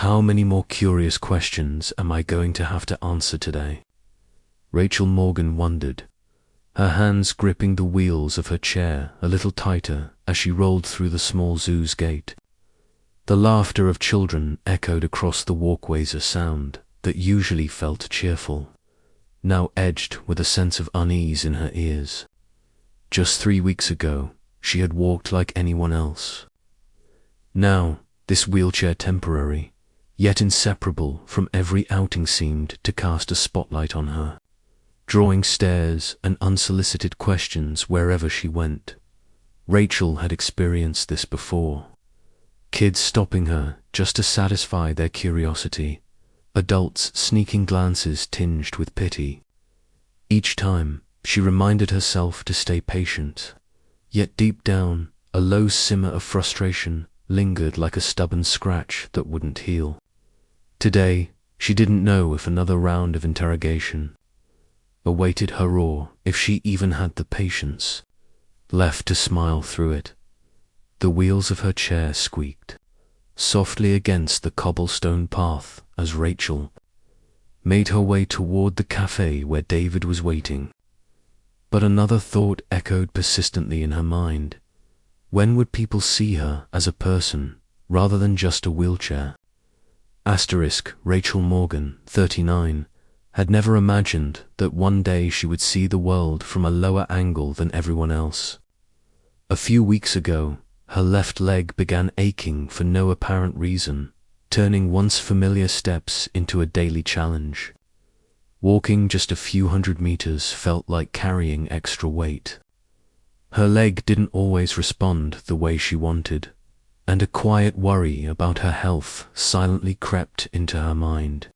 How many more curious questions am I going to have to answer today? Rachel Morgan wondered, her hands gripping the wheels of her chair a little tighter as she rolled through the small zoo's gate. The laughter of children echoed across the walkways, a sound that usually felt cheerful, now edged with a sense of unease in her ears. Just 3 weeks ago, she had walked like anyone else. Now, this wheelchair, temporary, yet inseparable from every outing, seemed to cast a spotlight on her, drawing stares and unsolicited questions wherever she went. Rachel had experienced this before. Kids stopping her just to satisfy their curiosity, adults sneaking glances tinged with pity. Each time, she reminded herself to stay patient, yet deep down, a low simmer of frustration lingered like a stubborn scratch that wouldn't heal. Today, she didn't know if another round of interrogation awaited her, or if she even had the patience left to smile through it. The wheels of her chair squeaked softly against the cobblestone path as Rachel made her way toward the cafe where David was waiting. But another thought echoed persistently in her mind. When would people see her as a person rather than just a wheelchair? Rachel Morgan, 39, had never imagined that one day she would see the world from a lower angle than everyone else. A few weeks ago, her left leg began aching for no apparent reason, turning once familiar steps into a daily challenge. Walking just a few hundred meters felt like carrying extra weight. Her leg didn't always respond the way she wanted, and a quiet worry about her health silently crept into her mind.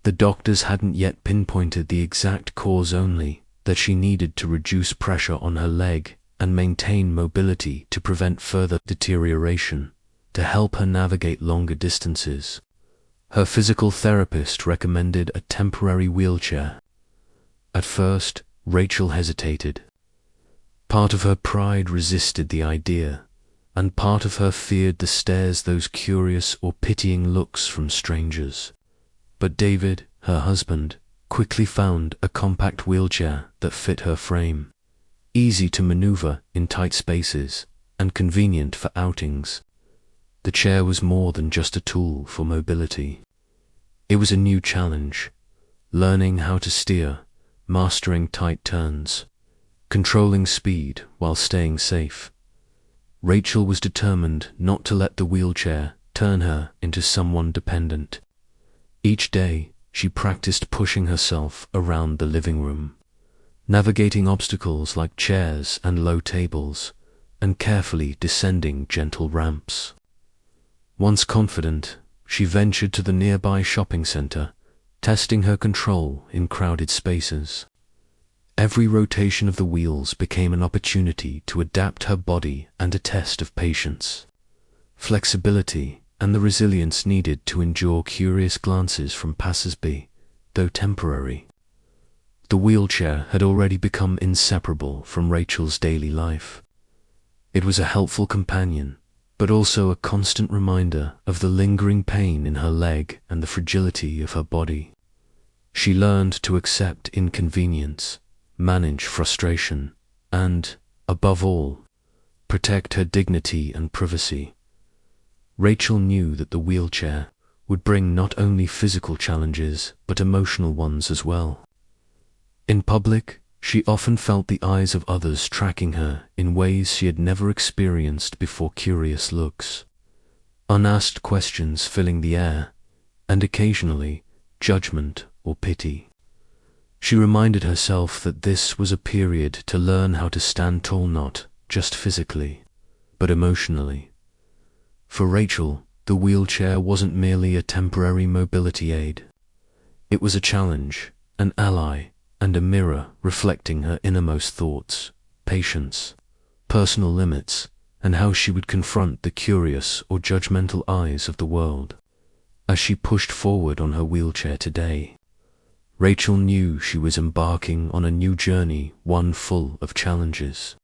The doctors hadn't yet pinpointed the exact cause, only that she needed to reduce pressure on her leg and maintain mobility to prevent further deterioration, to help her navigate longer distances. Her physical therapist recommended a temporary wheelchair. At first, Rachel hesitated. Part of her pride resisted the idea, and part of her feared the stares, those curious or pitying looks from strangers. But David, her husband, quickly found a compact wheelchair that fit her frame, easy to maneuver in tight spaces and convenient for outings. The chair was more than just a tool for mobility. It was a new challenge, learning how to steer, mastering tight turns, controlling speed while staying safe. Rachel was determined not to let the wheelchair turn her into someone dependent. Each day, she practiced pushing herself around the living room, navigating obstacles like chairs and low tables, and carefully descending gentle ramps. Once confident, she ventured to the nearby shopping center, testing her control in crowded spaces. Every rotation of the wheels became an opportunity to adapt her body and a test of patience, flexibility, and the resilience needed to endure curious glances from passers-by, though temporary. The wheelchair had already become inseparable from Rachel's daily life. It was a helpful companion, but also a constant reminder of the lingering pain in her leg and the fragility of her body. She learned to accept inconvenience, manage frustration, and, above all, protect her dignity and privacy. Rachel knew that the wheelchair would bring not only physical challenges but emotional ones as well. In public, she often felt the eyes of others tracking her in ways she had never experienced before, curious looks, unasked questions filling the air, and occasionally judgment or pity. She reminded herself that this was a period to learn how to stand tall, not just physically, but emotionally. For Rachel, the wheelchair wasn't merely a temporary mobility aid. It was a challenge, an ally, and a mirror reflecting her innermost thoughts, patience, personal limits, and how she would confront the curious or judgmental eyes of the world. As she pushed forward on her wheelchair today, Rachel knew she was embarking on a new journey, one full of challenges,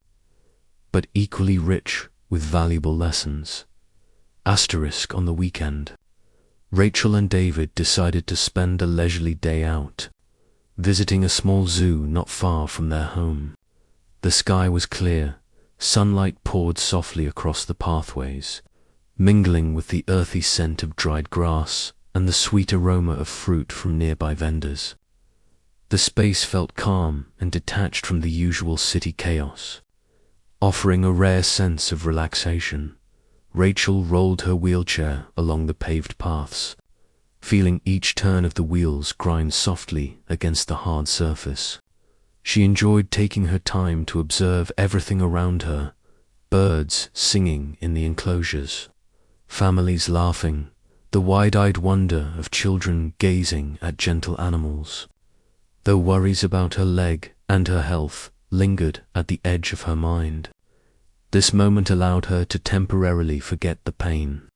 but equally rich with valuable lessons. On the weekend, Rachel and David decided to spend a leisurely day out, visiting a small zoo not far from their home. The sky was clear, sunlight poured softly across the pathways, mingling with the earthy scent of dried grass and the sweet aroma of fruit from nearby vendors. The space felt calm and detached from the usual city chaos, offering a rare sense of relaxation. Rachel rolled her wheelchair along the paved paths, feeling each turn of the wheels grind softly against the hard surface. She enjoyed taking her time to observe everything around her: birds singing in the enclosures, families laughing, the wide-eyed wonder of children gazing at gentle animals. Though worries about her leg and her health lingered at the edge of her mind, this moment allowed her to temporarily forget the pain,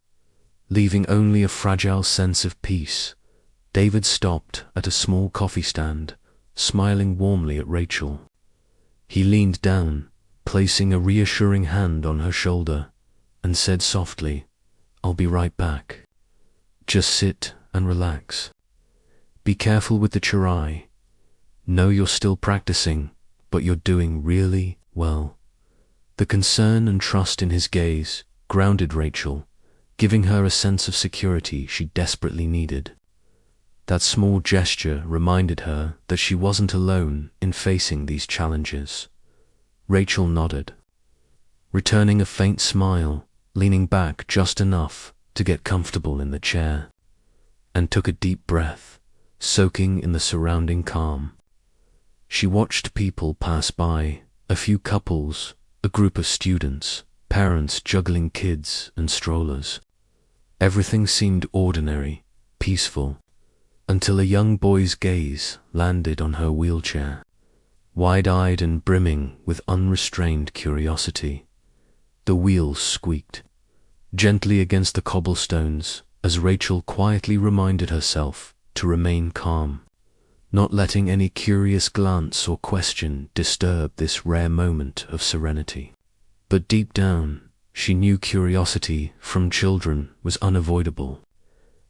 leaving only a fragile sense of peace. David stopped at a small coffee stand, smiling warmly at Rachel. He leaned down, placing a reassuring hand on her shoulder, and said softly, "I'll be right back. Just sit and relax. Be careful with the chirayi. Know you're still practicing, but you're doing really well." The concern and trust in his gaze grounded Rachel, giving her a sense of security she desperately needed. That small gesture reminded her that she wasn't alone in facing these challenges. Rachel nodded, returning a faint smile, leaning back just enough to get comfortable in the chair, and took a deep breath, soaking in the surrounding calm. She watched people pass by, a few couples, a group of students, parents juggling kids and strollers. Everything seemed ordinary, peaceful, until a young boy's gaze landed on her wheelchair, wide-eyed and brimming with unrestrained curiosity. The wheels squeaked gently against the cobblestones as Rachel quietly reminded herself to remain calm, not letting any curious glance or question disturb this rare moment of serenity. But deep down, she knew curiosity from children was unavoidable,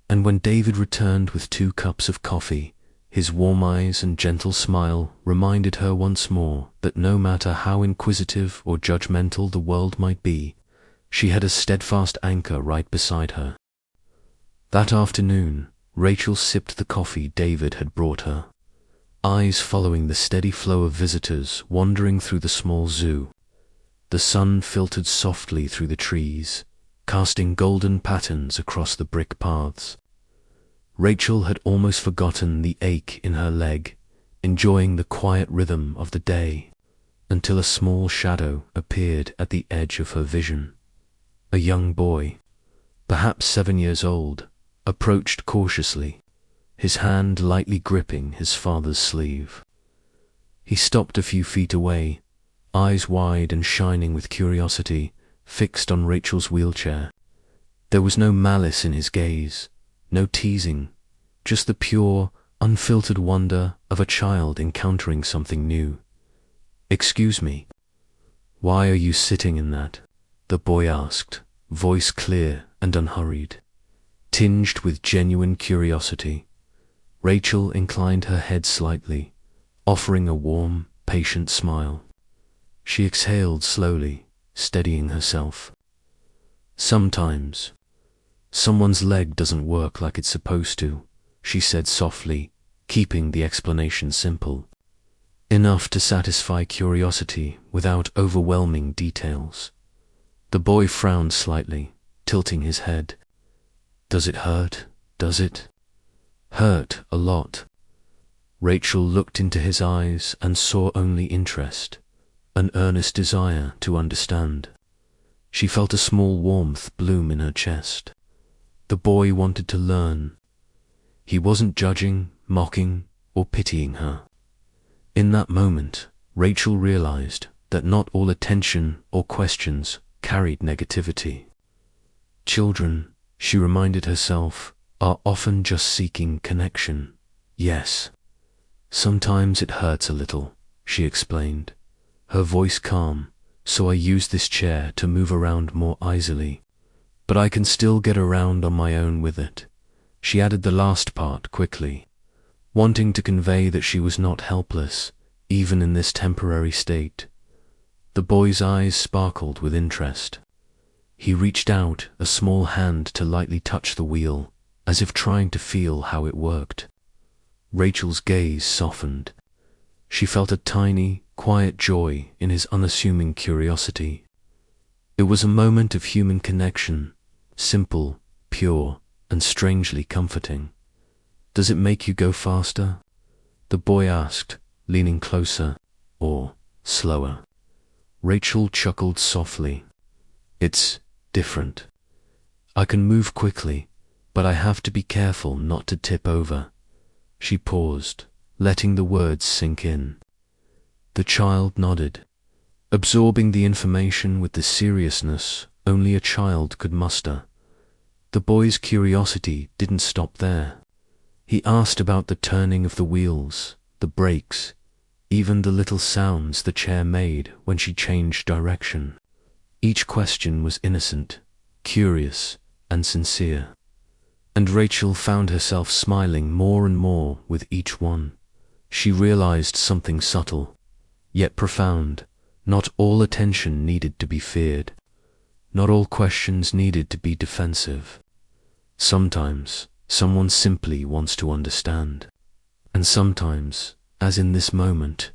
and when David returned with 2 cups of coffee, his warm eyes and gentle smile reminded her once more that no matter how inquisitive or judgmental the world might be, she had a steadfast anchor right beside her. That afternoon, Rachel sipped the coffee David had brought her, eyes following the steady flow of visitors wandering through the small zoo. The sun filtered softly through the trees, casting golden patterns across the brick paths. Rachel had almost forgotten the ache in her leg, enjoying the quiet rhythm of the day, until a small shadow appeared at the edge of her vision. A young boy, perhaps 7 years old, approached cautiously, his hand lightly gripping his father's sleeve. He stopped a few feet away, eyes wide and shining with curiosity, fixed on Rachel's wheelchair. There was no malice in his gaze, no teasing, just the pure, unfiltered wonder of a child encountering something new. "Excuse me, why are you sitting in that?" the boy asked, voice clear and unhurried, tinged with genuine curiosity. Rachel inclined her head slightly, offering a warm, patient smile. She exhaled slowly, steadying herself. "Sometimes someone's leg doesn't work like it's supposed to," she said softly, keeping the explanation simple, enough to satisfy curiosity without overwhelming details. The boy frowned slightly, tilting his head. "Does it hurt? Does it?" "Hurt a lot." Rachel looked into his eyes and saw only interest, an earnest desire to understand. She felt a small warmth bloom in her chest. The boy wanted to learn. He wasn't judging, mocking, or pitying her. In that moment, Rachel realized that not all attention or questions carried negativity. Children, she reminded herself, are often just seeking connection. "Yes, sometimes it hurts a little," she explained, her voice calm, "so I use this chair to move around more easily. But I can still get around on my own with it. She added the last part quickly, wanting to convey that she was not helpless, even in this temporary state. The boy's eyes sparkled with interest. He reached out a small hand to lightly touch the wheel, as if trying to feel how it worked. Rachel's gaze softened. She felt a tiny, quiet joy in his unassuming curiosity. It was a moment of human connection, simple, pure, and strangely comforting. "Does it make you go faster?" the boy asked, leaning closer, "or slower?" Rachel chuckled softly. "It's different. I can move quickly, but I have to be careful not to tip over." She paused, letting the words sink in. The child nodded, absorbing the information with the seriousness only a child could muster. The boy's curiosity didn't stop there. He asked about the turning of the wheels, the brakes, even the little sounds the chair made when she changed direction. Each question was innocent, curious, and sincere. And Rachel found herself smiling more and more with each one. She realized something subtle, yet profound. Not all attention needed to be feared. Not all questions needed to be defensive. Sometimes, someone simply wants to understand. And sometimes, as in this moment,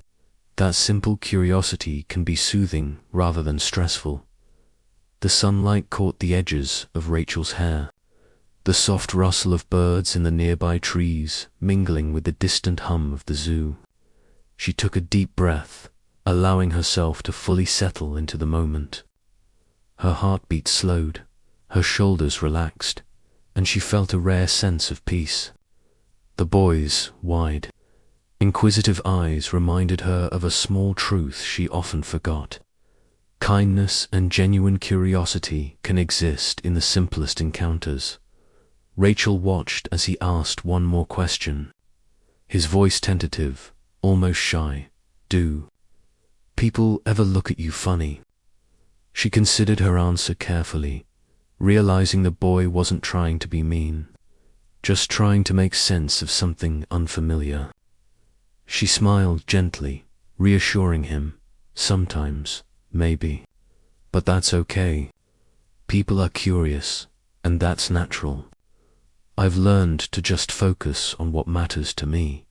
that simple curiosity can be soothing rather than stressful. The sunlight caught the edges of Rachel's hair, the soft rustle of birds in the nearby trees mingling with the distant hum of the zoo. She took a deep breath, allowing herself to fully settle into the moment. Her heartbeat slowed, her shoulders relaxed, and she felt a rare sense of peace. The boy's wide, inquisitive eyes reminded her of a small truth she often forgot. Kindness and genuine curiosity can exist in the simplest encounters. Rachel watched as he asked one more question, his voice tentative, almost shy. "Do people ever look at you funny?" She considered her answer carefully, realizing the boy wasn't trying to be mean, just trying to make sense of something unfamiliar. She smiled gently, reassuring him, "Sometimes, maybe. But that's okay. People are curious, and that's natural. I've learned to just focus on what matters to me."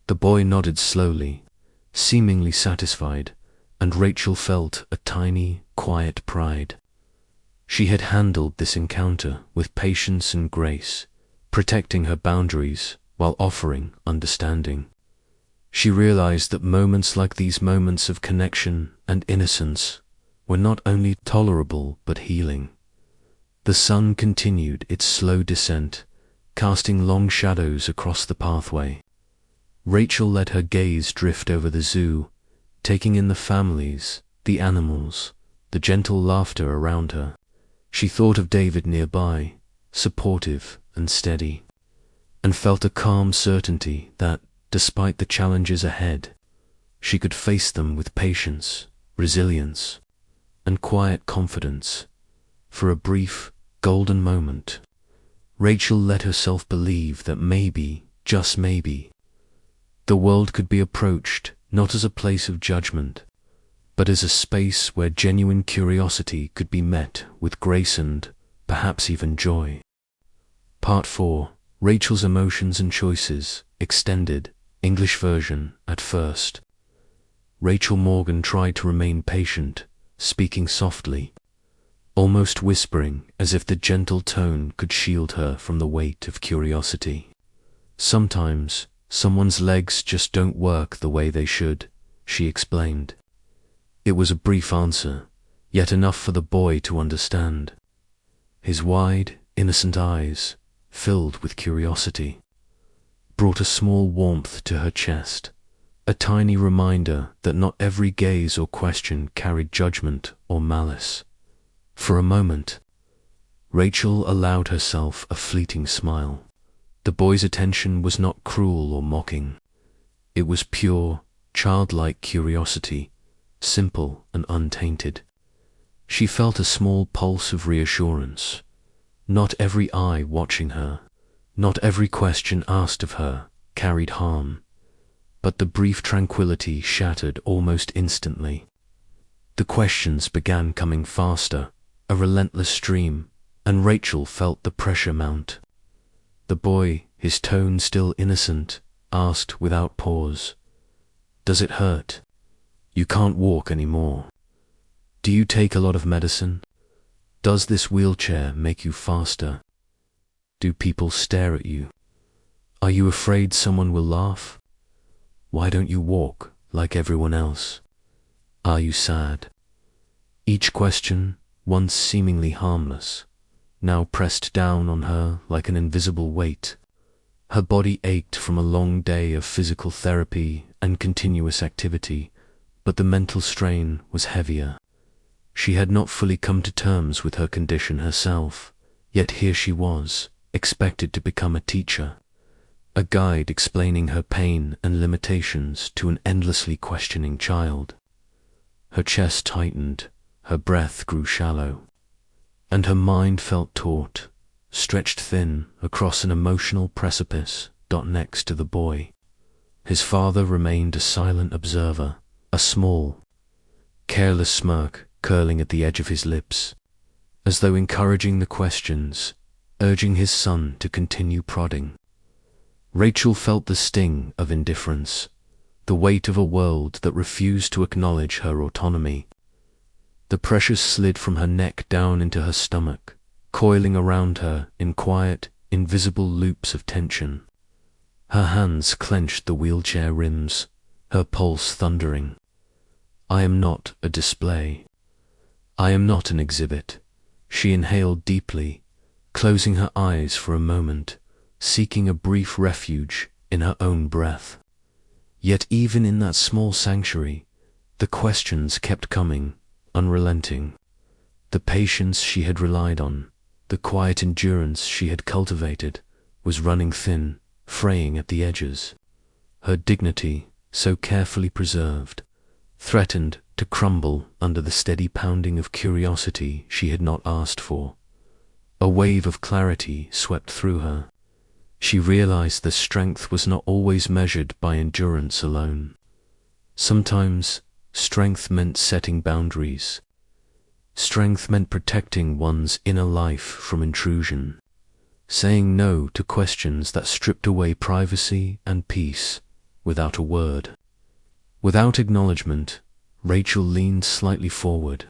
The boy nodded slowly, seemingly satisfied, and Rachel felt a tiny, quiet pride. She had handled this encounter with patience and grace, protecting her boundaries while offering understanding. She realized that moments like these, moments of connection and innocence, were not only tolerable but healing. The sun continued its slow descent, casting long shadows across the pathway. Rachel let her gaze drift over the zoo, taking in the families, the animals, the gentle laughter around her. She thought of David nearby, supportive and steady, and felt a calm certainty that, despite the challenges ahead, she could face them with patience, resilience, and quiet confidence. For a brief, golden moment, Rachel let herself believe that maybe, just maybe, the world could be approached not as a place of judgment, but as a space where genuine curiosity could be met with grace and, perhaps even joy. Part 4. Rachel's Emotions and Choices, extended, English version, at first. Rachel Morgan tried to remain patient, speaking softly, almost whispering as if the gentle tone could shield her from the weight of curiosity. "Sometimes, someone's legs just don't work the way they should," she explained. It was a brief answer, yet enough for the boy to understand. His wide, innocent eyes, filled with curiosity, brought a small warmth to her chest, a tiny reminder that not every gaze or question carried judgment or malice. For a moment, Rachel allowed herself a fleeting smile. The boy's attention was not cruel or mocking. It was pure, childlike curiosity, simple and untainted. She felt a small pulse of reassurance, not every eye watching her, Not every question asked of her carried harm, but the brief tranquility shattered almost instantly. The questions began coming faster, a relentless stream, and Rachel felt the pressure mount. The boy, his tone still innocent, asked without pause, "Does it hurt? You can't walk anymore. Do you take a lot of medicine? Does this wheelchair make you faster? Do people stare at you? Are you afraid someone will laugh? Why don't you walk like everyone else? Are you sad?" Each question, once seemingly harmless, now pressed down on her like an invisible weight. Her body ached from a long day of physical therapy and continuous activity, but the mental strain was heavier. She had not fully come to terms with her condition herself, yet here she was, expected to become a teacher, a guide explaining her pain and limitations to an endlessly questioning child. Her chest tightened, her breath grew shallow, and her mind felt taut, stretched thin across an emotional precipice next to the boy. His father remained a silent observer, a small, careless smirk curling at the edge of his lips, as though encouraging the questions, urging his son to continue prodding. Rachel felt the sting of indifference, the weight of a world that refused to acknowledge her autonomy. The pressure slid from her neck down into her stomach, coiling around her in quiet, invisible loops of tension. Her hands clenched the wheelchair rims, her pulse thundering. "I am not a display. I am not an exhibit." She inhaled deeply, closing her eyes for a moment, seeking a brief refuge in her own breath. Yet even in that small sanctuary, the questions kept coming, unrelenting. The patience she had relied on, the quiet endurance she had cultivated, was running thin, fraying at the edges. Her dignity, so carefully preserved, threatened to crumble under the steady pounding of curiosity she had not asked for. A wave of clarity swept through her. She realized that strength was not always measured by endurance alone. Sometimes strength meant setting boundaries. Strength meant protecting one's inner life from intrusion, saying no to questions that stripped away privacy and peace without a word. Without acknowledgement, Rachel leaned slightly forward,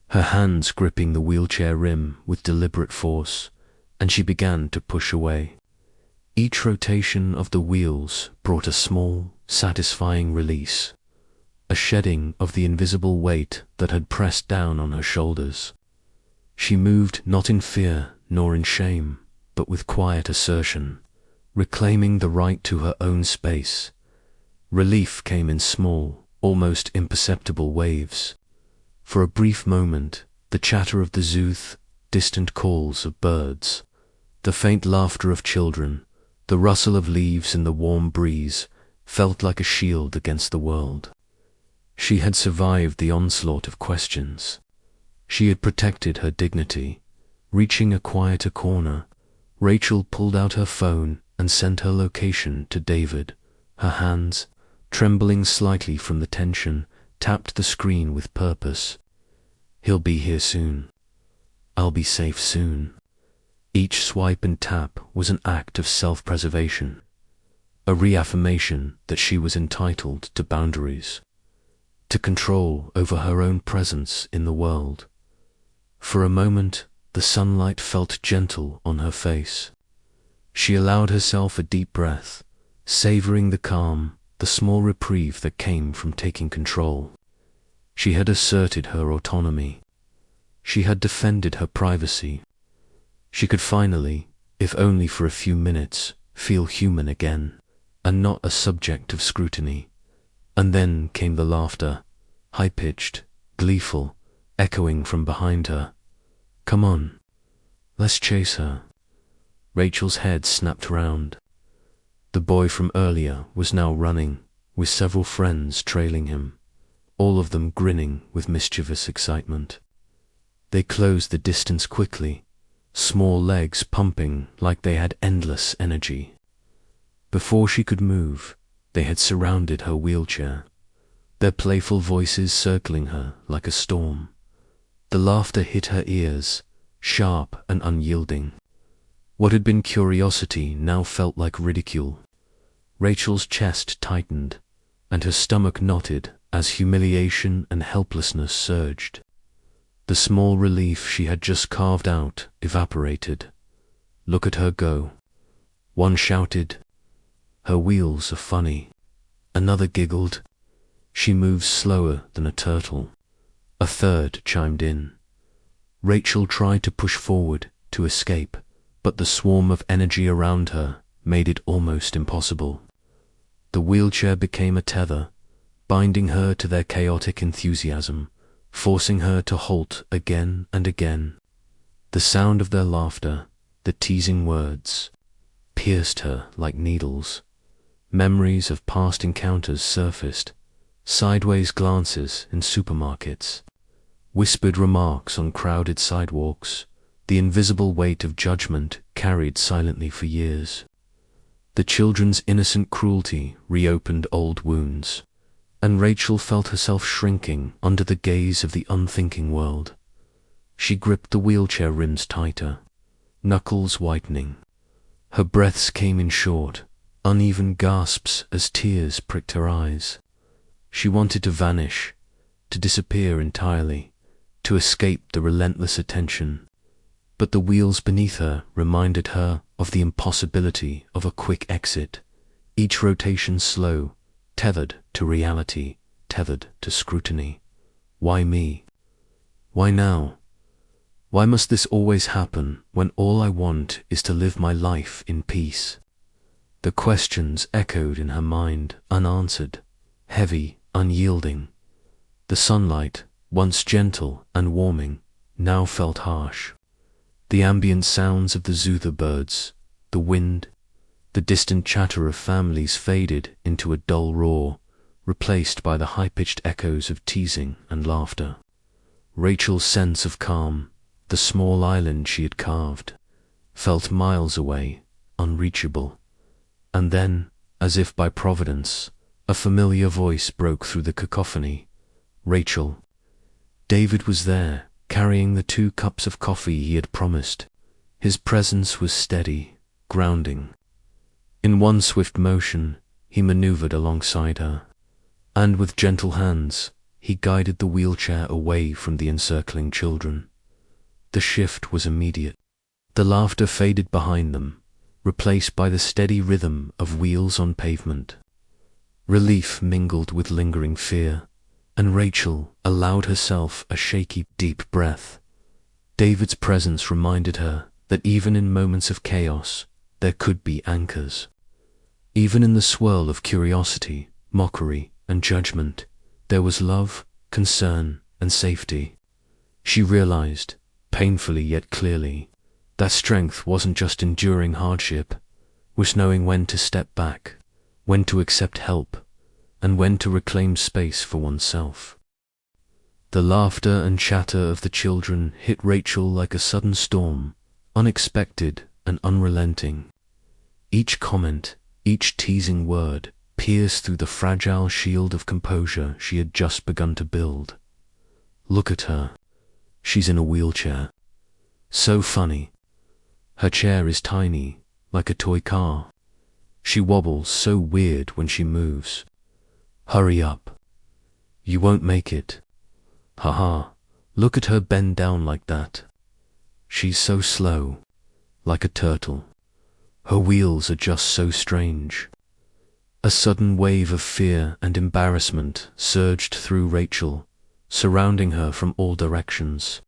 her hands gripping the wheelchair rim with deliberate force, and she began to push away. Each rotation of the wheels brought a small, satisfying release, a shedding of the invisible weight that had pressed down on her shoulders. She moved not in fear nor in shame, but with quiet assertion, reclaiming the right to her own space. Relief came in small, almost imperceptible waves. For a brief moment, the chatter of the zooth, distant calls of birds, the faint laughter of children, the rustle of leaves in the warm breeze felt like a shield against the world. She had survived the onslaught of questions. She had protected her dignity. Reaching a quieter corner, Rachel pulled out her phone and sent her location to David. Her hands, trembling slightly from the tension, tapped the screen with purpose. "He'll be here soon. I'll be safe soon." Each swipe and tap was an act of self-preservation, a reaffirmation that she was entitled to boundaries, to control over her own presence in the world. For a moment, the sunlight felt gentle on her face. She allowed herself a deep breath, savoring the calm, the small reprieve that came from taking control. She had asserted her autonomy. She had defended her privacy. She could finally, if only for a few minutes, feel human again, and not a subject of scrutiny. And then came the laughter, high-pitched, gleeful, echoing from behind her. "Come on, let's chase her." Rachel's head snapped round. The boy from earlier was now running, with several friends trailing him, all of them grinning with mischievous excitement. They closed the distance quickly, small legs pumping like they had endless energy. Before she could move, they had surrounded her wheelchair, their playful voices circling her like a storm. The laughter hit her ears, sharp and unyielding. What had been curiosity now felt like ridicule. Rachel's chest tightened, and her stomach knotted as humiliation and helplessness surged. The small relief she had just carved out evaporated. "Look at her go," one shouted. "Her wheels are funny." Another giggled. "She moves slower than a turtle." A third chimed in. Rachel tried to push forward, to escape, but the swarm of energy around her made it almost impossible. The wheelchair became a tether, binding her to their chaotic enthusiasm, forcing her to halt again and again. The sound of their laughter, the teasing words, pierced her like needles. Memories of past encounters surfaced, sideways glances in supermarkets, whispered remarks on crowded sidewalks, the invisible weight of judgment carried silently for years. The children's innocent cruelty reopened old wounds, and Rachel felt herself shrinking under the gaze of the unthinking world. She gripped the wheelchair rims tighter, knuckles whitening. Her breaths came in short, uneven gasps as tears pricked her eyes. She wanted to vanish, to disappear entirely, to escape the relentless attention. But the wheels beneath her reminded her of the impossibility of a quick exit, each rotation slow, tethered to reality, tethered to scrutiny. Why me? Why now? Why must this always happen when all I want is to live my life in peace? The questions echoed in her mind, unanswered, heavy, unyielding. The sunlight, once gentle and warming, now felt harsh. The ambient sounds of the zuther birds, the wind, the distant chatter of families faded into a dull roar, replaced by the high-pitched echoes of teasing and laughter. Rachel's sense of calm, the small island she had carved, felt miles away, unreachable. And then, as if by providence, a familiar voice broke through the cacophony. "Rachel." David was there, carrying the 2 cups of coffee he had promised. His presence was steady, grounding. In one swift motion, he maneuvered alongside her, and with gentle hands, he guided the wheelchair away from the encircling children. The shift was immediate. The laughter faded behind them, replaced by the steady rhythm of wheels on pavement. Relief mingled with lingering fear, and Rachel allowed herself a shaky, deep breath. David's presence reminded her that even in moments of chaos, there could be anchors. Even in the swirl of curiosity, mockery, and judgment, there was love, concern, and safety. She realized, painfully yet clearly, that strength wasn't just enduring hardship, was knowing when to step back, when to accept help, and when to reclaim space for oneself. The laughter and chatter of the children hit Rachel like a sudden storm, unexpected and unrelenting. Each comment, each teasing word, pierced through the fragile shield of composure she had just begun to build. Look at her. She's in a wheelchair. So funny. Her chair is tiny, like a toy car. She wobbles so weird when she moves. Hurry up. You won't make it. Haha, look at her bend down like that. She's so slow, like a turtle. Her wheels are just so strange. A sudden wave of fear and embarrassment surged through Rachel, surrounding her from all directions.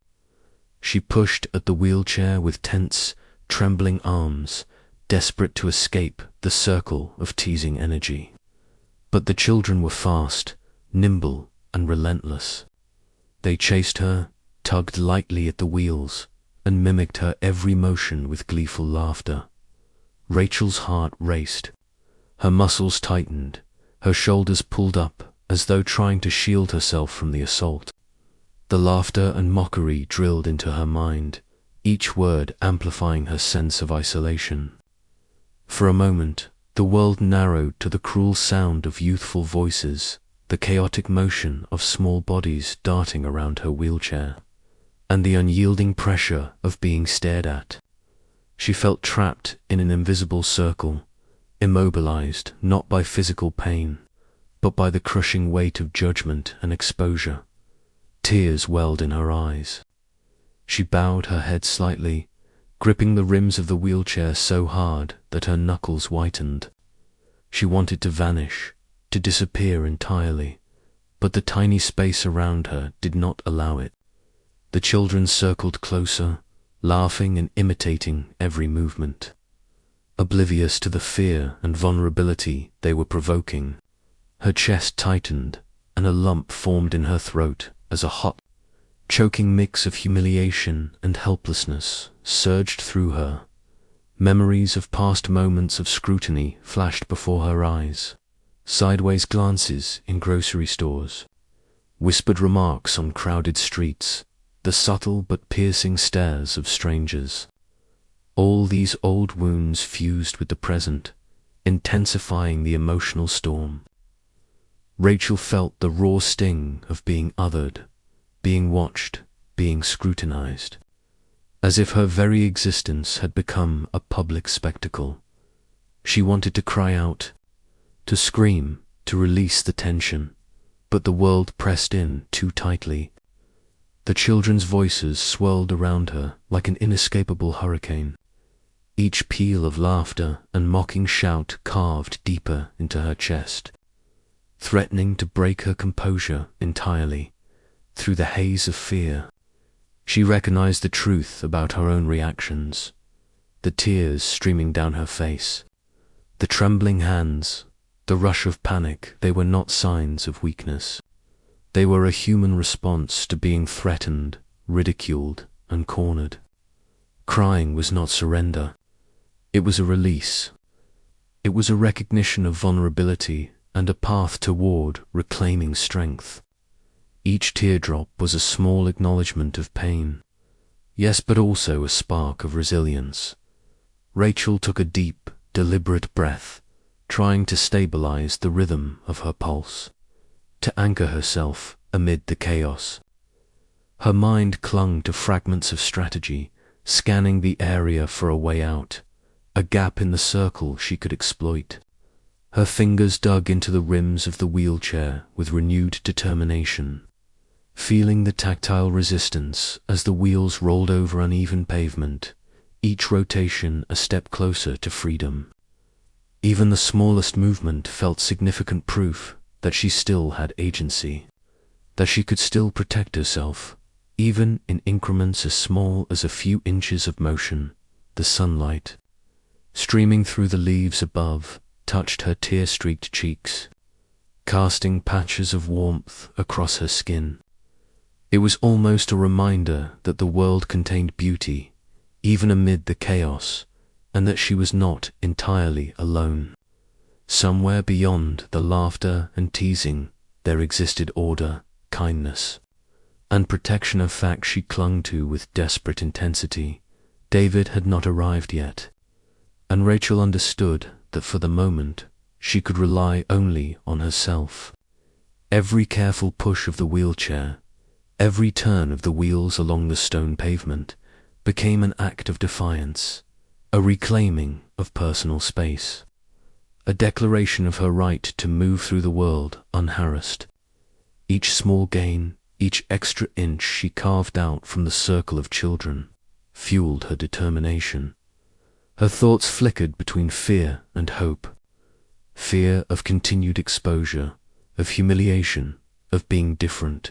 She pushed at the wheelchair with tense, trembling arms, desperate to escape the circle of teasing energy. But the children were fast, nimble, and relentless. They chased her, tugged lightly at the wheels, and mimicked her every motion with gleeful laughter. Rachel's heart raced. Her muscles tightened, her shoulders pulled up as though trying to shield herself from the assault. The laughter and mockery drilled into her mind, each word amplifying her sense of isolation. For a moment, the world narrowed to the cruel sound of youthful voices, the chaotic motion of small bodies darting around her wheelchair, and the unyielding pressure of being stared at. She felt trapped in an invisible circle, immobilized not by physical pain, but by the crushing weight of judgment and exposure. Tears welled in her eyes. She bowed her head slightly, gripping the rims of the wheelchair so hard that her knuckles whitened. She wanted to vanish, to disappear entirely, but the tiny space around her did not allow it. The children circled closer, laughing and imitating every movement. Oblivious to the fear and vulnerability they were provoking, her chest tightened and a lump formed in her throat as a hot, choking mix of humiliation and helplessness surged through her. Memories of past moments of scrutiny flashed before her eyes. Sideways glances in grocery stores, whispered remarks on crowded streets, the subtle but piercing stares of strangers. All these old wounds fused with the present, intensifying the emotional storm. Rachel felt the raw sting of being othered, being watched, being scrutinized, as if her very existence had become a public spectacle. She wanted to cry out, to scream, to release the tension, but the world pressed in too tightly. The children's voices swirled around her like an inescapable hurricane. Each peal of laughter and mocking shout carved deeper into her chest, threatening to break her composure entirely. Through the haze of fear, she recognized the truth about her own reactions, the tears streaming down her face, the trembling hands, the rush of panic. They were not signs of weakness. They were a human response to being threatened, ridiculed, and cornered. Crying was not surrender. It was a release. It was a recognition of vulnerability and a path toward reclaiming strength. Each teardrop was a small acknowledgement of pain, yes, but also a spark of resilience. Rachel took a deep, deliberate breath, trying to stabilize the rhythm of her pulse, to anchor herself amid the chaos. Her mind clung to fragments of strategy, scanning the area for a way out, a gap in the circle she could exploit. Her fingers dug into the rims of the wheelchair with renewed determination, feeling the tactile resistance as the wheels rolled over uneven pavement, each rotation a step closer to freedom. Even the smallest movement felt significant proof that she still had agency, that she could still protect herself, even in increments as small as a few inches of motion. The sunlight, streaming through the leaves above, touched her tear-streaked cheeks, casting patches of warmth across her skin. It was almost a reminder that the world contained beauty, even amid the chaos, and that she was not entirely alone. Somewhere beyond the laughter and teasing, there existed order, kindness, and protection, a fact she clung to with desperate intensity. David had not arrived yet, and Rachel understood that for the moment she could rely only on herself. Every careful push of the wheelchair, every turn of the wheels along the stone pavement, became an act of defiance, a reclaiming of personal space, a declaration of her right to move through the world unharassed. Each small gain, each extra inch she carved out from the circle of children, fueled her determination. Her thoughts flickered between fear and hope. Fear of continued exposure, of humiliation, of being different.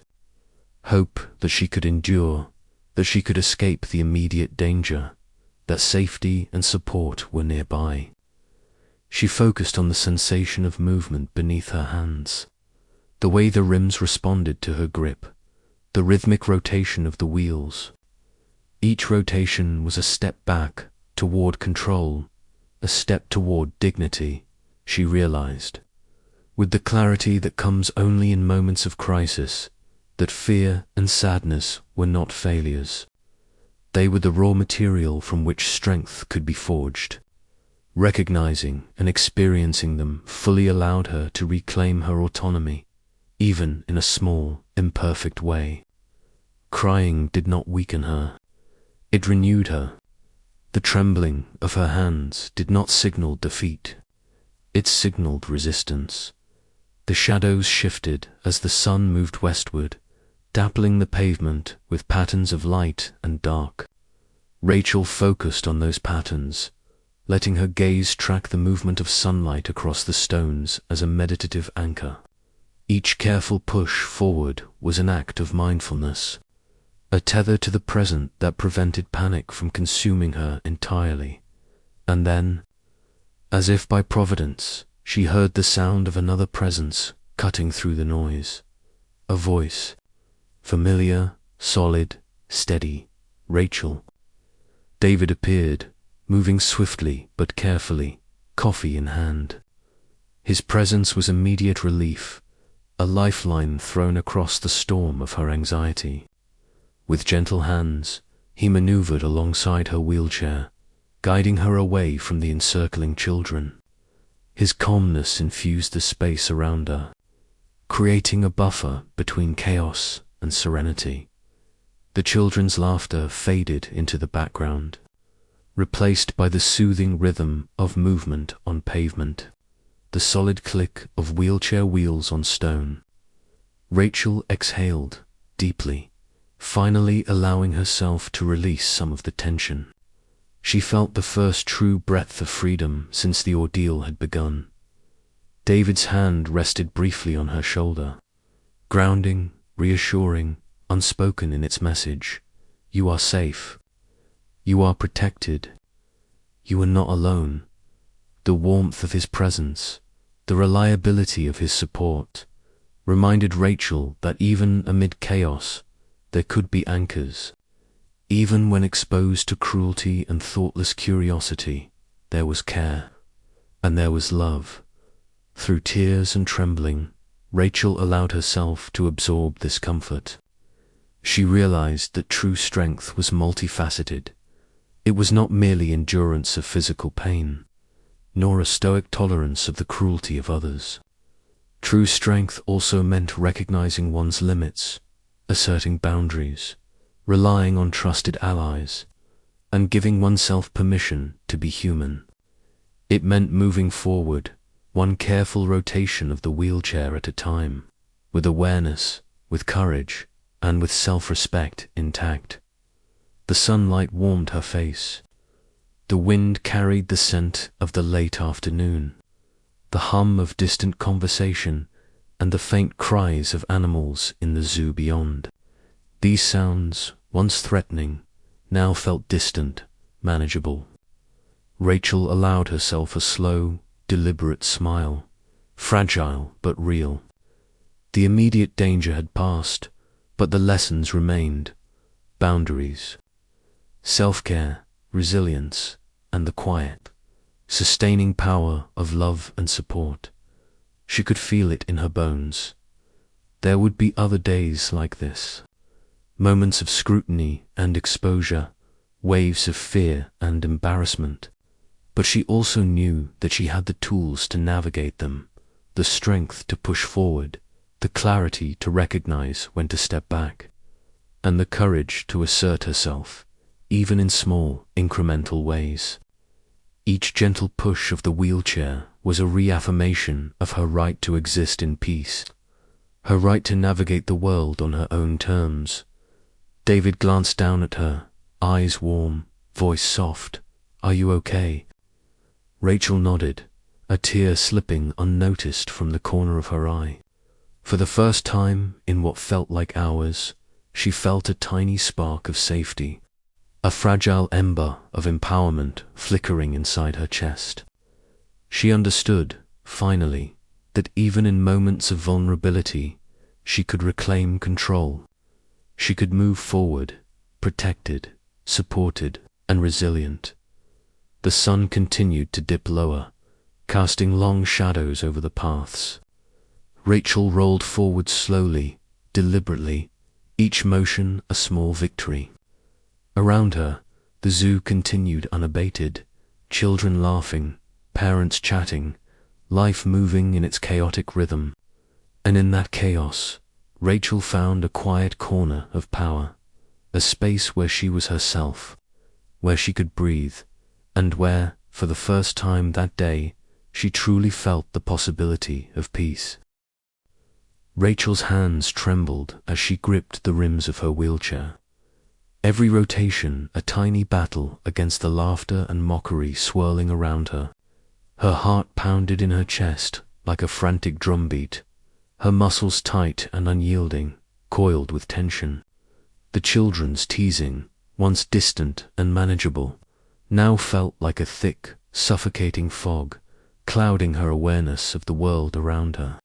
Hope that she could endure, that she could escape the immediate danger, that safety and support were nearby. She focused on the sensation of movement beneath her hands, the way the rims responded to her grip, the rhythmic rotation of the wheels. Each rotation was a step back toward control, a step toward dignity, she realized, with the clarity that comes only in moments of crisis, that fear and sadness were not failures. They were the raw material from which strength could be forged. Recognizing and experiencing them fully allowed her to reclaim her autonomy, even in a small, imperfect way. Crying did not weaken her. It renewed her. The trembling of her hands did not signal defeat. It signaled resistance. The shadows shifted as the sun moved westward, dappling the pavement with patterns of light and dark. Rachel focused on those patterns, letting her gaze track the movement of sunlight across the stones as a meditative anchor. Each careful push forward was an act of mindfulness, a tether to the present that prevented panic from consuming her entirely. And then, as if by providence, she heard the sound of another presence cutting through the noise. A voice, familiar, solid, steady. Rachel. David appeared, moving swiftly but carefully, coffee in hand. His presence was immediate relief, a lifeline thrown across the storm of her anxiety. With gentle hands, he maneuvered alongside her wheelchair, guiding her away from the encircling children. His calmness infused the space around her, creating a buffer between chaos and serenity. The children's laughter faded into the background, replaced by the soothing rhythm of movement on pavement, the solid click of wheelchair wheels on stone. Rachel exhaled deeply, finally allowing herself to release some of the tension. She felt the first true breath of freedom since the ordeal had begun. David's hand rested briefly on her shoulder, grounding, reassuring, unspoken in its message. You are safe. You are protected. You are not alone. The warmth of his presence, the reliability of his support, reminded Rachel that even amid chaos, there could be anchors. Even when exposed to cruelty and thoughtless curiosity, there was care, and there was love. Through tears and trembling, Rachel allowed herself to absorb this comfort. She realized that true strength was multifaceted. It was not merely endurance of physical pain, nor a stoic tolerance of the cruelty of others. True strength also meant recognizing one's limits, asserting boundaries, relying on trusted allies, and giving oneself permission to be human. It meant moving forward, one careful rotation of the wheelchair at a time, with awareness, with courage, and with self-respect intact. The sunlight warmed her face. The wind carried the scent of the late afternoon, the hum of distant conversation, and the faint cries of animals in the zoo beyond. These sounds, once threatening, now felt distant, manageable. Rachel allowed herself a slow, deliberate smile, fragile but real. The immediate danger had passed, but the lessons remained: boundaries, self-care, resilience, and the quiet, sustaining power of love and support. She could feel it in her bones. There would be other days like this, moments of scrutiny and exposure, waves of fear and embarrassment. But she also knew that she had the tools to navigate them, the strength to push forward, the clarity to recognize when to step back, and the courage to assert herself, even in small, incremental ways. Each gentle push of the wheelchair was a reaffirmation of her right to exist in peace, her right to navigate the world on her own terms. David glanced down at her, eyes warm, voice soft. "Are you okay?" Rachel nodded, a tear slipping unnoticed from the corner of her eye. For the first time in what felt like hours, she felt a tiny spark of safety, a fragile ember of empowerment flickering inside her chest. She understood, finally, that even in moments of vulnerability, she could reclaim control. She could move forward, protected, supported, and resilient. The sun continued to dip lower, casting long shadows over the paths. Rachel rolled forward slowly, deliberately, each motion a small victory. Around her, the zoo continued unabated, children laughing, parents chatting, life moving in its chaotic rhythm. And in that chaos, Rachel found a quiet corner of power, a space where she was herself, where she could breathe, and where, for the first time that day, she truly felt the possibility of peace. Rachel's hands trembled as she gripped the rims of her wheelchair. Every rotation a tiny battle against the laughter and mockery swirling around her. Her heart pounded in her chest like a frantic drumbeat, her muscles tight and unyielding, coiled with tension. The children's teasing, once distant and manageable, now felt like a thick, suffocating fog, clouding her awareness of the world around her.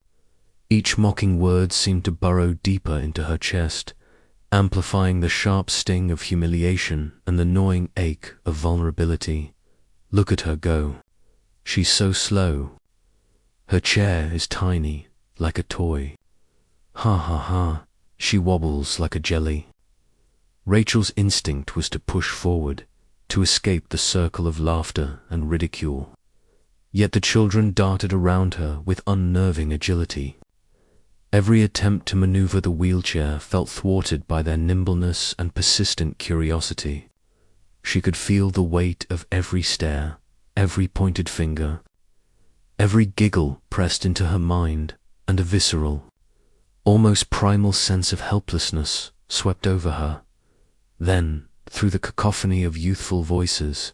Each mocking word seemed to burrow deeper into her chest, amplifying the sharp sting of humiliation and the gnawing ache of vulnerability. Look at her go. She's so slow. Her chair is tiny, like a toy. Ha ha ha, she wobbles like a jelly. Rachel's instinct was to push forward, to escape the circle of laughter and ridicule. Yet the children darted around her with unnerving agility. Every attempt to maneuver the wheelchair felt thwarted by their nimbleness and persistent curiosity. She could feel the weight of every stare, every pointed finger, every giggle pressed into her mind, and a visceral, almost primal sense of helplessness swept over her. Then, through the cacophony of youthful voices,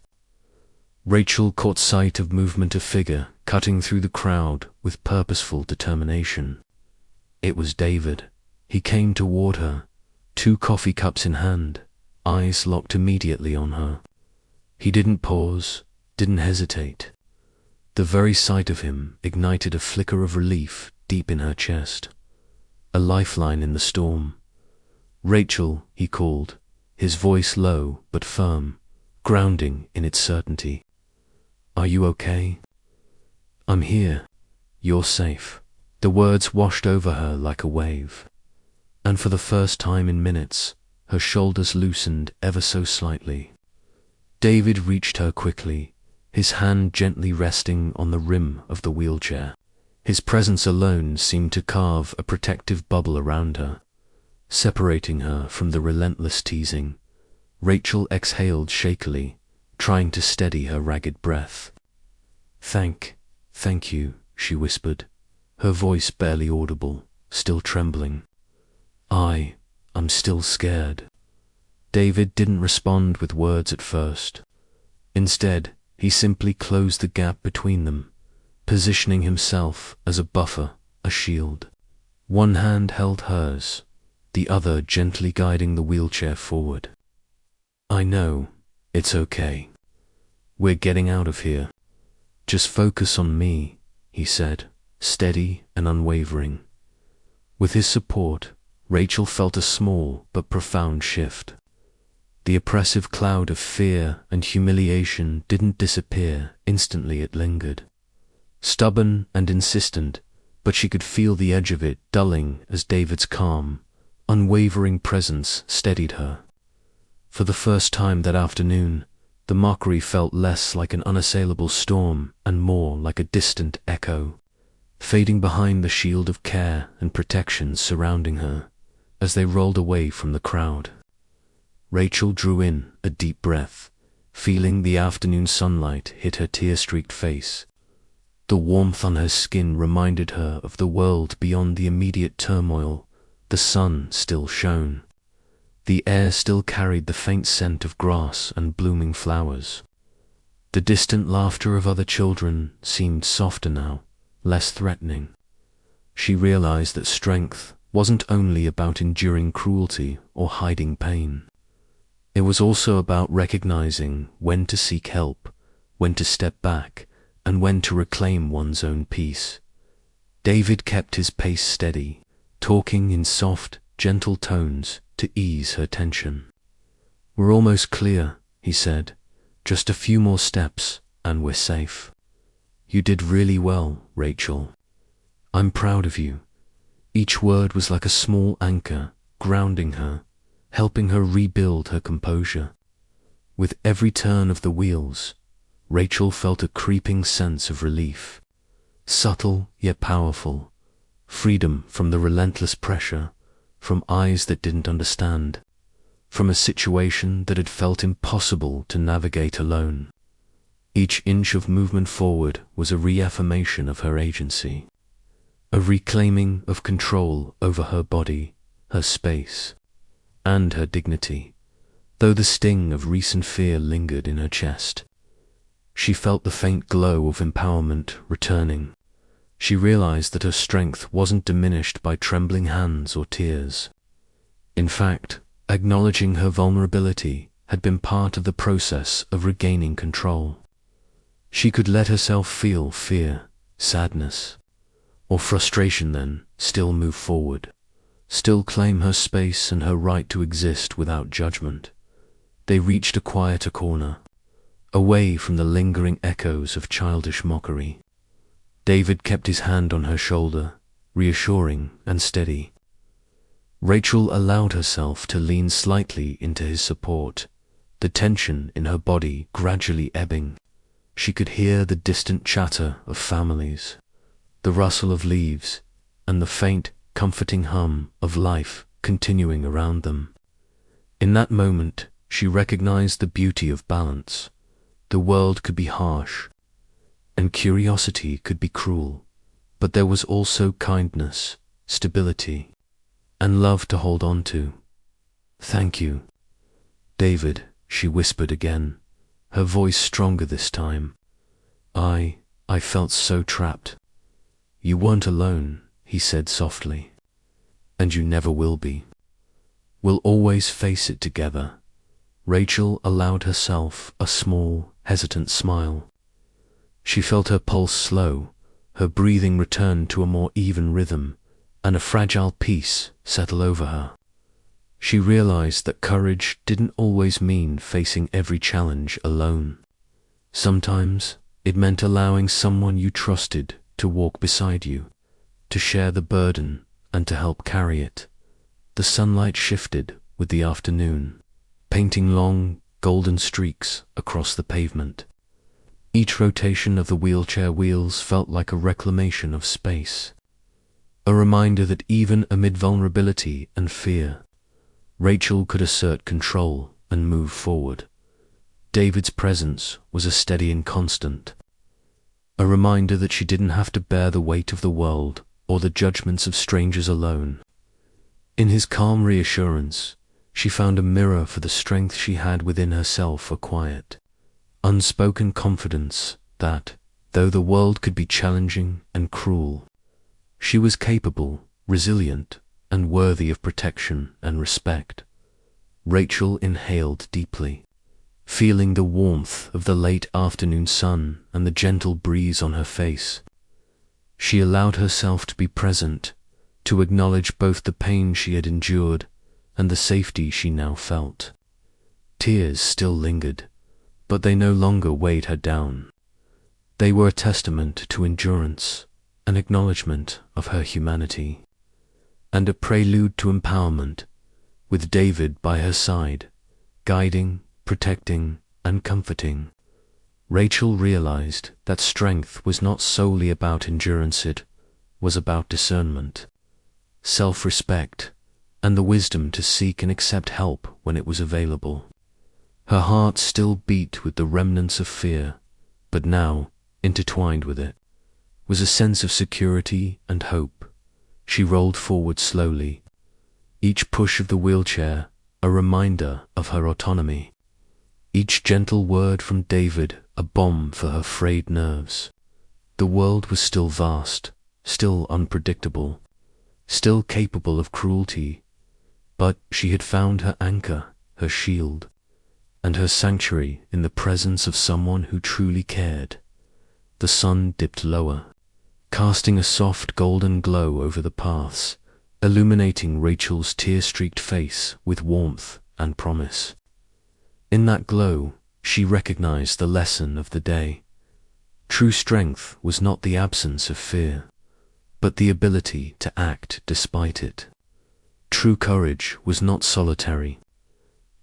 Rachel caught sight of movement of figure cutting through the crowd with purposeful determination. It was David. He came toward her, 2 coffee cups in hand, eyes locked immediately on her. He didn't pause, didn't hesitate. The very sight of him ignited a flicker of relief deep in her chest, a lifeline in the storm. "Rachel," he called, his voice low but firm, grounding in its certainty. "Are you okay?" "I'm here. You're safe." The words washed over her like a wave, and for the first time in minutes, her shoulders loosened ever so slightly. David reached her quickly, his hand gently resting on the rim of the wheelchair. His presence alone seemed to carve a protective bubble around her, separating her from the relentless teasing. Rachel exhaled shakily, trying to steady her ragged breath. Thank you," she whispered, her voice barely audible, still trembling. I'm still scared." David didn't respond with words at first. Instead, he simply closed the gap between them, positioning himself as a buffer, a shield. One hand held hers, the other gently guiding the wheelchair forward. "I know, it's okay. We're getting out of here. Just focus on me," he said, steady and unwavering. With his support, Rachel felt a small but profound shift. The oppressive cloud of fear and humiliation didn't disappear, instantly it lingered. Stubborn and insistent, but she could feel the edge of it dulling as David's calm, unwavering presence steadied her. For the first time that afternoon, the mockery felt less like an unassailable storm and more like a distant echo, fading behind the shield of care and protection surrounding her as they rolled away from the crowd. Rachel drew in a deep breath, feeling the afternoon sunlight hit her tear-streaked face. The warmth on her skin reminded her of the world beyond the immediate turmoil. The sun still shone. The air still carried the faint scent of grass and blooming flowers. The distant laughter of other children seemed softer now, less threatening. She realized that strength wasn't only about enduring cruelty or hiding pain. It was also about recognizing when to seek help, when to step back, and when to reclaim one's own peace. David kept his pace steady, talking in soft, gentle tones to ease her tension. "We're almost clear," he said. "Just a few more steps, and we're safe. You did really well, Rachel. I'm proud of you." Each word was like a small anchor, grounding her, helping her rebuild her composure. With every turn of the wheels, Rachel felt a creeping sense of relief, subtle yet powerful, freedom from the relentless pressure, from eyes that didn't understand, from a situation that had felt impossible to navigate alone. Each inch of movement forward was a reaffirmation of her agency, a reclaiming of control over her body, her space, and her dignity. Though the sting of recent fear lingered in her chest, she felt the faint glow of empowerment returning. She realized that her strength wasn't diminished by trembling hands or tears. In fact, acknowledging her vulnerability had been part of the process of regaining control. She could let herself feel fear, sadness, or frustration, then still move forward, still claim her space and her right to exist without judgment. They reached a quieter corner, away from the lingering echoes of childish mockery. David kept his hand on her shoulder, reassuring and steady. Rachel allowed herself to lean slightly into his support, the tension in her body gradually ebbing. She could hear the distant chatter of families, the rustle of leaves, and the faint, comforting hum of life continuing around them. In that moment, she recognized the beauty of balance. The world could be harsh, and curiosity could be cruel, but there was also kindness, stability, and love to hold on to. "Thank you, David," she whispered again, her voice stronger this time. I felt so trapped." "You weren't alone," he said softly. "And you never will be. We'll always face it together." Rachel allowed herself a small, hesitant smile. She felt her pulse slow, her breathing return to a more even rhythm, and a fragile peace settle over her. She realized that courage didn't always mean facing every challenge alone. Sometimes it meant allowing someone you trusted to walk beside you, to share the burden and to help carry it. The sunlight shifted with the afternoon, painting long, golden streaks across the pavement. Each rotation of the wheelchair wheels felt like a reclamation of space, a reminder that even amid vulnerability and fear, Rachel could assert control and move forward. David's presence was a steadying constant, a reminder that she didn't have to bear the weight of the world or the judgments of strangers alone. In his calm reassurance, she found a mirror for the strength she had within herself, a quiet, unspoken confidence that, though the world could be challenging and cruel, she was capable, resilient, and worthy of protection and respect. Rachel inhaled deeply, feeling the warmth of the late afternoon sun and the gentle breeze on her face. She allowed herself to be present, to acknowledge both the pain she had endured and the safety she now felt. Tears still lingered, but they no longer weighed her down. They were a testament to endurance, an acknowledgement of her humanity, and a prelude to empowerment, with David by her side, guiding, protecting, and comforting. Rachel realized that strength was not solely about endurance, it was about discernment, self-respect, and the wisdom to seek and accept help when it was available. Her heart still beat with the remnants of fear, but now, intertwined with it, was a sense of security and hope. She rolled forward slowly, each push of the wheelchair a reminder of her autonomy, each gentle word from David a balm for her frayed nerves. The world was still vast, still unpredictable, still capable of cruelty, but she had found her anchor, her shield, and her sanctuary in the presence of someone who truly cared. The sun dipped lower, casting a soft golden glow over the paths, illuminating Rachel's tear-streaked face with warmth and promise. In that glow, she recognized the lesson of the day. True strength was not the absence of fear, but the ability to act despite it. True courage was not solitary.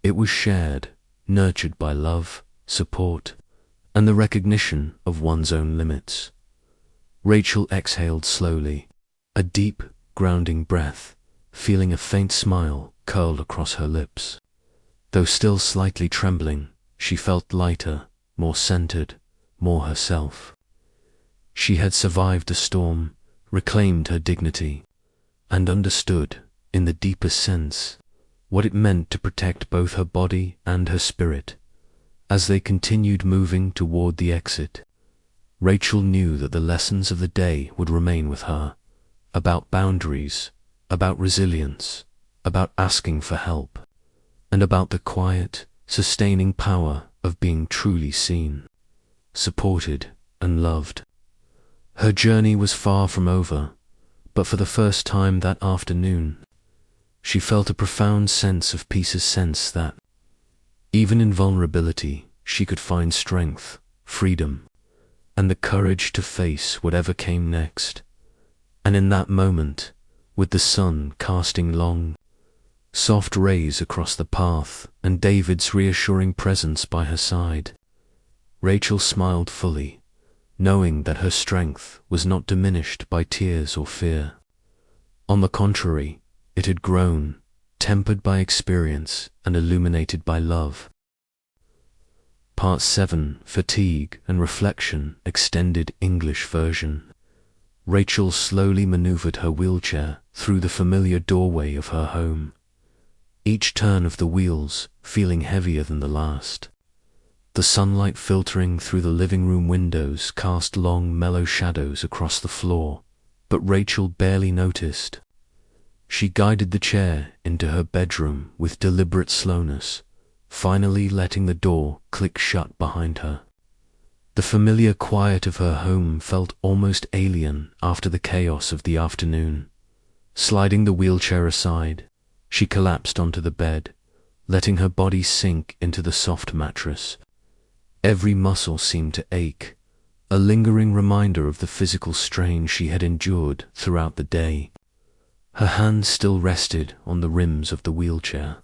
It was shared, nurtured by love, support, and the recognition of one's own limits. Rachel exhaled slowly, a deep, grounding breath, feeling a faint smile curl across her lips. Though still slightly trembling, she felt lighter, more centered, more herself. She had survived the storm, reclaimed her dignity, and understood, in the deepest sense, what it meant to protect both her body and her spirit. As they continued moving toward the exit, Rachel knew that the lessons of the day would remain with her, about boundaries, about resilience, about asking for help, and about the quiet, sustaining power of being truly seen, supported, and loved. Her journey was far from over, but for the first time that afternoon, she felt a profound sense of peace, a sense that, even in vulnerability, she could find strength, freedom, and the courage to face whatever came next. And in that moment, with the sun casting long, soft rays across the path and David's reassuring presence by her side, Rachel smiled fully, knowing that her strength was not diminished by tears or fear. On the contrary, it had grown, tempered by experience and illuminated by love. Part 7, Fatigue and Reflection, Extended English Version. Rachel slowly maneuvered her wheelchair through the familiar doorway of her home, each turn of the wheels feeling heavier than the last. The sunlight filtering through the living room windows cast long, mellow shadows across the floor, but Rachel barely noticed. She guided the chair into her bedroom with deliberate slowness, finally letting the door click shut behind her. The familiar quiet of her home felt almost alien after the chaos of the afternoon. Sliding the wheelchair aside, she collapsed onto the bed, letting her body sink into the soft mattress. Every muscle seemed to ache, a lingering reminder of the physical strain she had endured throughout the day. Her hands still rested on the rims of the wheelchair,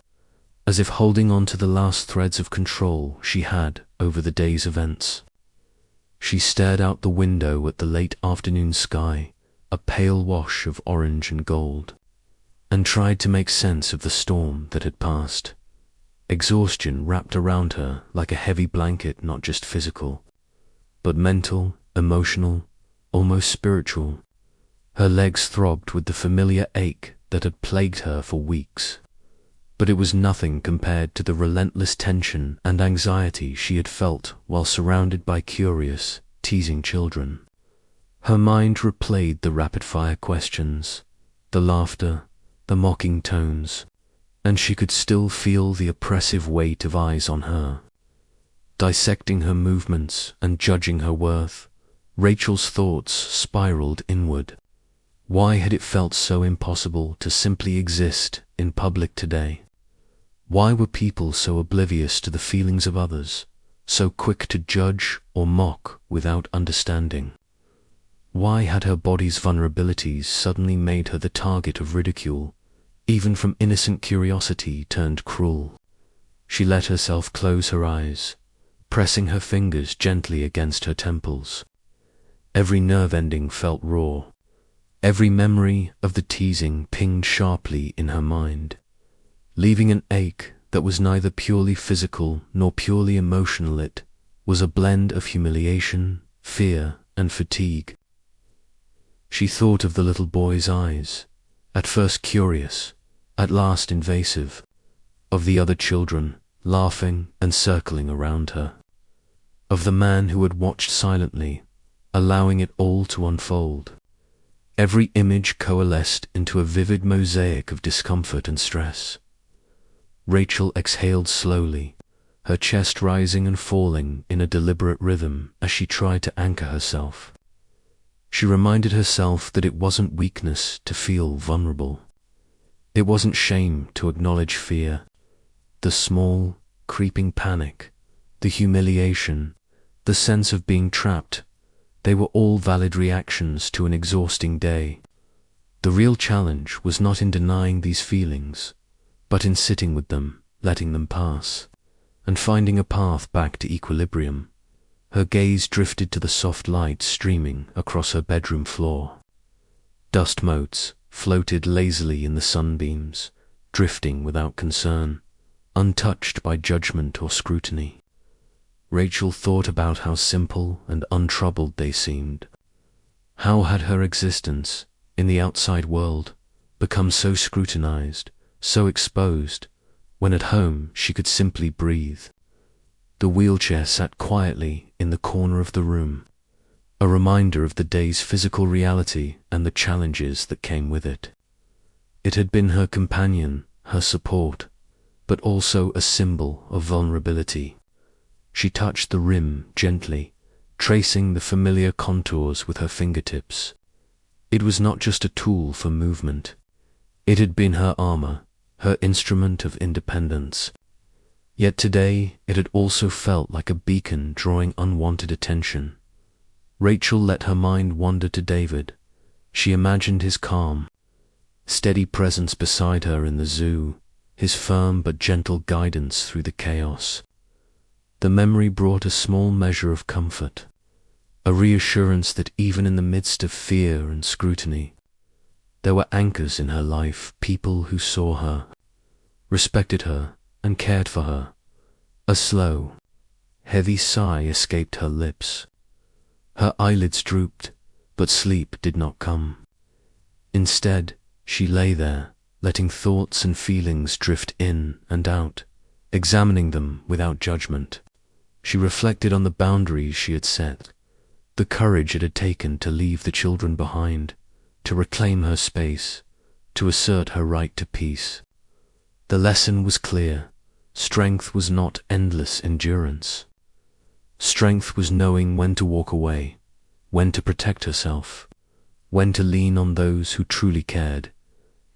as if holding on to the last threads of control she had over the day's events. She stared out the window at the late afternoon sky, a pale wash of orange and gold, and tried to make sense of the storm that had passed. Exhaustion wrapped around her like a heavy blanket, not just physical, but mental, emotional, almost spiritual. Her legs throbbed with the familiar ache that had plagued her for weeks, but it was nothing compared to the relentless tension and anxiety she had felt while surrounded by curious, teasing children. Her mind replayed the rapid-fire questions, the laughter, the mocking tones, and she could still feel the oppressive weight of eyes on her. Dissecting her movements and judging her worth, Rachel's thoughts spiraled inward. Why had it felt so impossible to simply exist in public today? Why were people so oblivious to the feelings of others, so quick to judge or mock without understanding? Why had her body's vulnerabilities suddenly made her the target of ridicule, even from innocent curiosity turned cruel? She let herself close her eyes, pressing her fingers gently against her temples. Every nerve ending felt raw. Every memory of the teasing pinged sharply in her mind, leaving an ache that was neither purely physical nor purely emotional. It was a blend of humiliation, fear, and fatigue. She thought of the little boy's eyes, at first curious, at last invasive, of the other children laughing and circling around her, of the man who had watched silently, allowing it all to unfold. Every image coalesced into a vivid mosaic of discomfort and stress. Rachel exhaled slowly, her chest rising and falling in a deliberate rhythm as she tried to anchor herself. She reminded herself that it wasn't weakness to feel vulnerable. It wasn't shame to acknowledge fear. The small, creeping panic, the humiliation, the sense of being trapped, they were all valid reactions to an exhausting day. The real challenge was not in denying these feelings, but in sitting with them, letting them pass, and finding a path back to equilibrium, her gaze drifted to the soft light streaming across her bedroom floor. Dust motes floated lazily in the sunbeams, drifting without concern, untouched by judgment or scrutiny. Rachel thought about how simple and untroubled they seemed. How had her existence, in the outside world, become so scrutinized, so exposed, when at home she could simply breathe? The wheelchair sat quietly in the corner of the room, a reminder of the day's physical reality and the challenges that came with it. It had been her companion, her support, but also a symbol of vulnerability. She touched the rim gently, tracing the familiar contours with her fingertips. It was not just a tool for movement. It had been her armor, her instrument of independence. Yet today it had also felt like a beacon drawing unwanted attention. Rachel let her mind wander to David. She imagined his calm, steady presence beside her in the zoo, his firm but gentle guidance through the chaos. The memory brought a small measure of comfort, a reassurance that even in the midst of fear and scrutiny, there were anchors in her life, people who saw her, respected her, and cared for her. A slow, heavy sigh escaped her lips. Her eyelids drooped, but sleep did not come. Instead, she lay there, letting thoughts and feelings drift in and out, examining them without judgment. She reflected on the boundaries she had set, the courage it had taken to leave the children behind, to reclaim her space, to assert her right to peace. The lesson was clear. Strength was not endless endurance. Strength was knowing when to walk away, when to protect herself, when to lean on those who truly cared.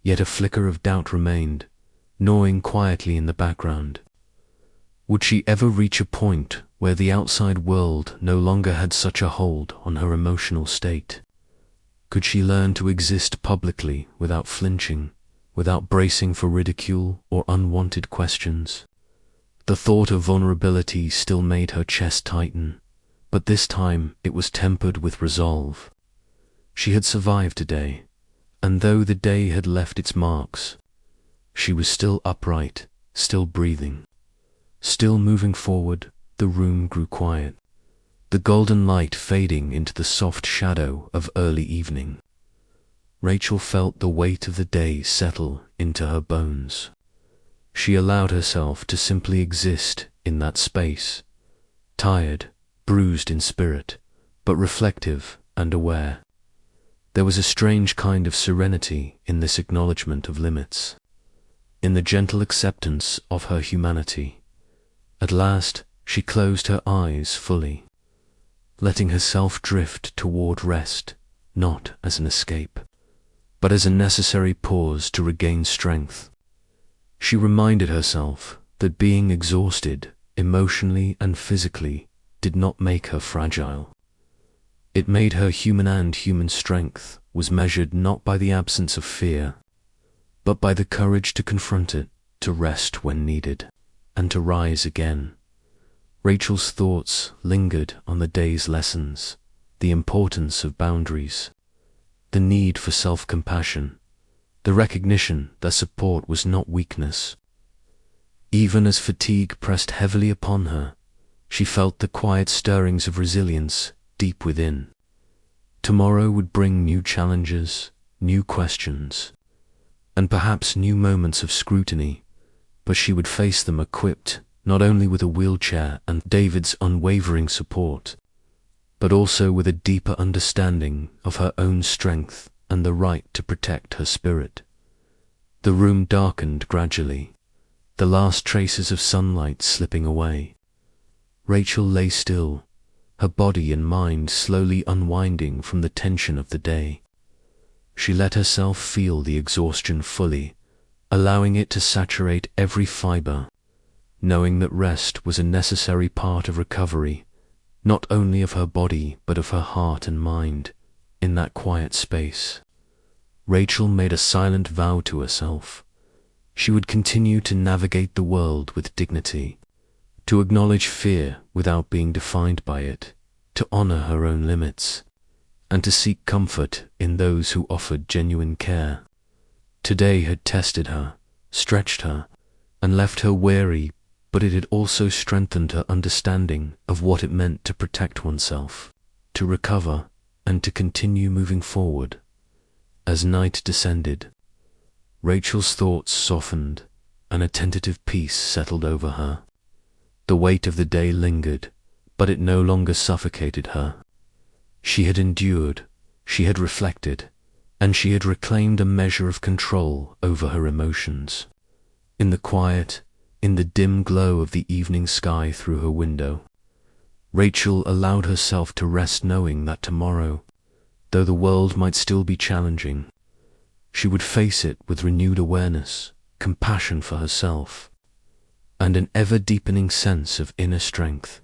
Yet a flicker of doubt remained, gnawing quietly in the background. Would she ever reach a point where the outside world no longer had such a hold on her emotional state? Could she learn to exist publicly without flinching, without bracing for ridicule or unwanted questions? The thought of vulnerability still made her chest tighten, but this time it was tempered with resolve. She had survived today, and though the day had left its marks, she was still upright, still breathing, still moving forward. The room grew quiet, the golden light fading into the soft shadow of early evening. Rachel felt the weight of the day settle into her bones. She allowed herself to simply exist in that space, tired, bruised in spirit, but reflective and aware. There was a strange kind of serenity in this acknowledgement of limits, in the gentle acceptance of her humanity. At last, she closed her eyes fully, letting herself drift toward rest, not as an escape, but as a necessary pause to regain strength. She reminded herself that being exhausted, emotionally and physically, did not make her fragile. It made her human, and human strength was measured not by the absence of fear, but by the courage to confront it, to rest when needed, and to rise again. Rachel's thoughts lingered on the day's lessons, the importance of boundaries, the need for self-compassion, the recognition that support was not weakness. Even as fatigue pressed heavily upon her, she felt the quiet stirrings of resilience deep within. Tomorrow would bring new challenges, new questions, and perhaps new moments of scrutiny, but she would face them equipped not only with a wheelchair and David's unwavering support, but also with a deeper understanding of her own strength and the right to protect her spirit. The room darkened gradually, the last traces of sunlight slipping away. Rachel lay still, her body and mind slowly unwinding from the tension of the day. She let herself feel the exhaustion fully, allowing it to saturate every fiber, knowing that rest was a necessary part of recovery, not only of her body but of her heart and mind. In that quiet space, Rachel made a silent vow to herself. She would continue to navigate the world with dignity, to acknowledge fear without being defined by it, to honor her own limits, and to seek comfort in those who offered genuine care. Today had tested her, stretched her, and left her weary, but it had also strengthened her understanding of what it meant to protect oneself, to recover, and to continue moving forward. As night descended, Rachel's thoughts softened, and a tentative peace settled over her. The weight of the day lingered, but it no longer suffocated her. She had endured, she had reflected, and she had reclaimed a measure of control over her emotions. In the quiet, in the dim glow of the evening sky through her window, Rachel allowed herself to rest, knowing that tomorrow, though the world might still be challenging, she would face it with renewed awareness, compassion for herself, and an ever-deepening sense of inner strength.